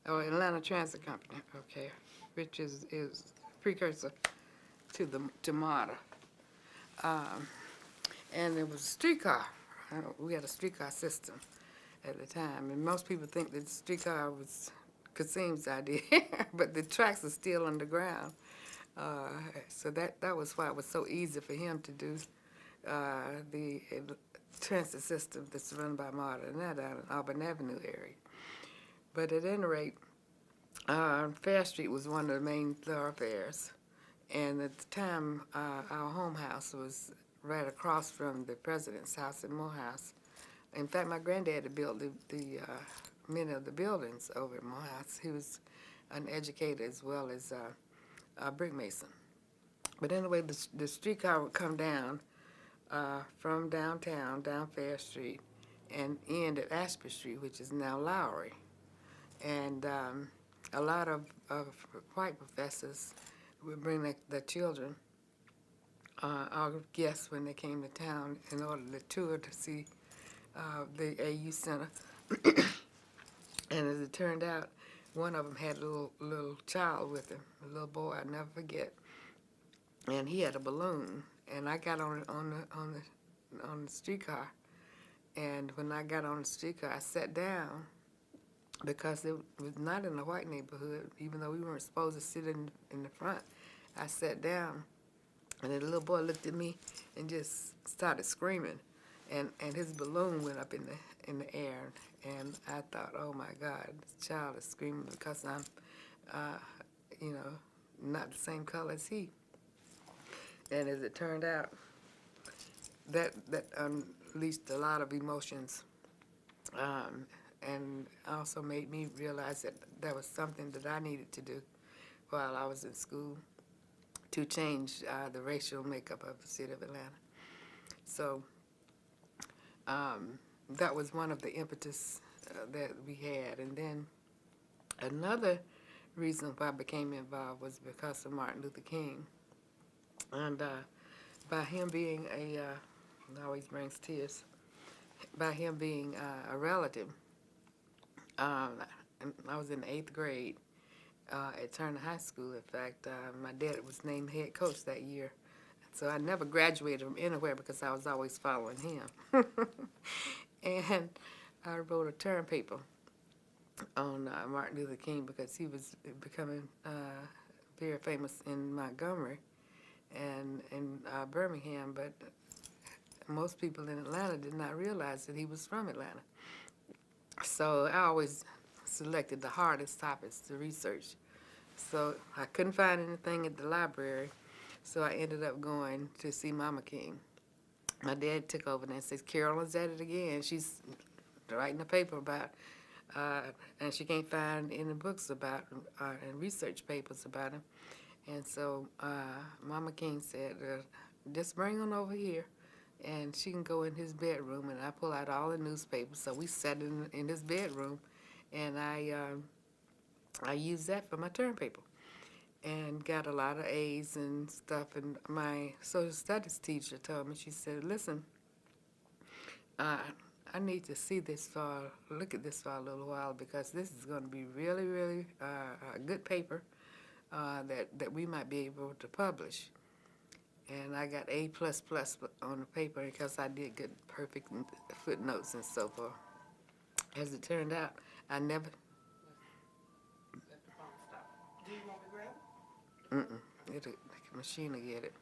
Oh, Atlanta Transit Company, okay, which is precursor to MARTA. And it was a streetcar. We had a streetcar system at the time, and most people think that the streetcar was Kasim's idea, but the tracks are still underground. So that was why it was so easy for him to do the transit system that's run by MARTA, and that out in Auburn Avenue area. But at any rate, Fair Street was one of the main thoroughfares, and at the time, our home house was right across from the president's house in Morehouse. In fact, my granddad had built many of the buildings over at Morehouse. He was an educator as well as a brick mason. But anyway, the streetcar would come down from downtown, down Fair Street, and end at Ashby Street, which is now Lowry. And a lot of white professors would bring their children, our guests when they came to town in order to tour to see the AU Center. And as it turned out, one of them had a little child with him, a little boy I'll never forget. And he had a balloon, and I got on the streetcar. And when I got on the streetcar, I sat down because it was not in a white neighborhood, even though we weren't supposed to sit in the front. I sat down, and the little boy looked at me and just started screaming, and his balloon went up in the air, and I thought, oh my God, this child is screaming because I'm, not the same color as he. And as it turned out, that unleashed a lot of emotions, and also made me realize that there was something that I needed to do while I was in school to change the racial makeup of the city of Atlanta. So that was one of the impetus that we had. And then another reason why I became involved was because of Martin Luther King. And by him being it always brings tears, by him being a relative, and I was in the 8th grade at Turner High School. In fact, my dad was named head coach that year. So I never graduated from anywhere because I was always following him. And I wrote a term paper on Martin Luther King because he was becoming very famous in Montgomery and in Birmingham, but most people in Atlanta did not realize that he was from Atlanta. So I always selected the hardest topics to research. So I couldn't find anything at the library, so I ended up going to see Mama King. My dad took over and says, Carolyn's at it again. She's writing a paper about, and she can't find any books about, and research papers about him. And so Mama King said, just bring him over here, and she can go in his bedroom, and I pull out all the newspapers. So we sat in his bedroom, and I used that for my term paper and got a lot of A's and stuff. And my social studies teacher told me, she said, listen, I need to see this look at this for a little while, because this is going to be really, really a good paper that we might be able to publish. And I got A++ on the paper because I did good, perfect footnotes and so forth. As it turned out, I never... Let the phone stop. Do you want me to grab it? The machine will get it.